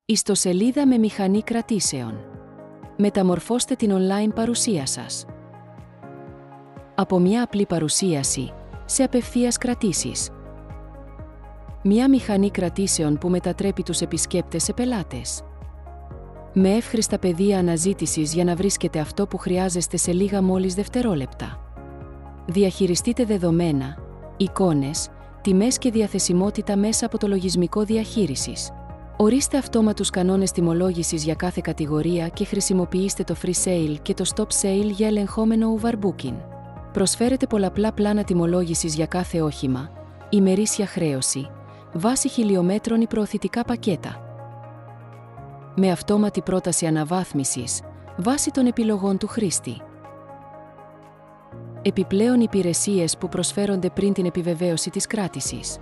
Ιστοσελίδα με μηχανή κρατήσεων. Μεταμορφώστε την online παρουσία σας. Από μια απλή παρουσίαση σε απευθείας κρατήσεις. Μια μηχανή κρατήσεων που μετατρέπει τους επισκέπτες σε πελάτες. Με εύχρηστα πεδία αναζήτησης για να βρίσκετε αυτό που χρειάζεστε σε λίγα μόλις δευτερόλεπτα. Διαχειριστείτε δεδομένα, εικόνες, τιμές και διαθεσιμότητα μέσα από το λογισμικό διαχείρισης. Ορίστε αυτόματους κανόνες τιμολόγησης για κάθε κατηγορία και χρησιμοποιήστε το Free Sale και το Stop Sale για ελεγχόμενο overbooking. Προσφέρετε πολλαπλά πλάνα τιμολόγησης για κάθε όχημα, ημερήσια χρέωση, βάση χιλιομέτρων ή προωθητικά πακέτα. Με αυτόματη πρόταση αναβάθμισης, βάσει των επιλογών του χρήστη. Επιπλέον υπηρεσίες που προσφέρονται πριν την επιβεβαίωση της κράτησης.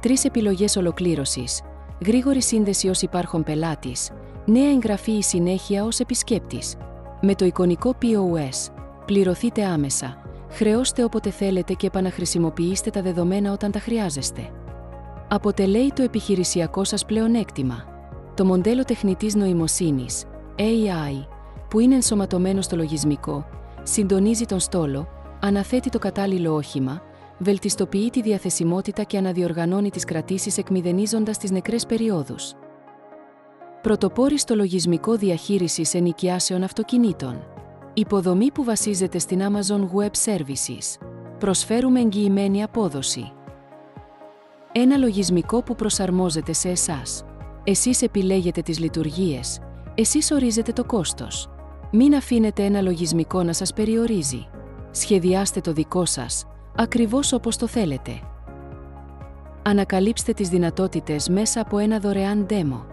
Τρεις επιλογές ολοκλήρωσης, γρήγορη σύνδεση ως υπάρχον πελάτης, νέα εγγραφή ή συνέχεια ως επισκέπτης. Με το εικονικό POS, πληρωθείτε άμεσα, χρεώστε όποτε θέλετε και επαναχρησιμοποιήστε τα δεδομένα όταν τα χρειάζεστε. Αποτελεί το επιχειρησιακό σας πλεονέκτημα. Το μοντέλο τεχνητής νοημοσύνης, AI, που είναι ενσωματωμένο στο λογισμικό, συντονίζει τον στόλο, αναθέτει το κατάλληλο όχημα, βελτιστοποιεί τη διαθεσιμότητα και αναδιοργανώνει τις κρατήσεις εκμηδενίζοντας τις νεκρές περιόδους. Πρωτοπόροι στο λογισμικό διαχείρισης ενοικιάσεων αυτοκινήτων. Υποδομή που βασίζεται στην Amazon Web Services. Προσφέρουμε εγγυημένη απόδοση. Ένα λογισμικό που προσαρμόζεται σε εσάς. Εσείς επιλέγετε τις λειτουργίες. Εσείς ορίζετε το κόστος. Μην αφήνετε ένα λογισμικό να σας περιορίζει. Σχεδιάστε το δικό σας, ακριβώς όπως το θέλετε. Ανακαλύψτε τις δυνατότητες μέσα από ένα δωρεάν demo.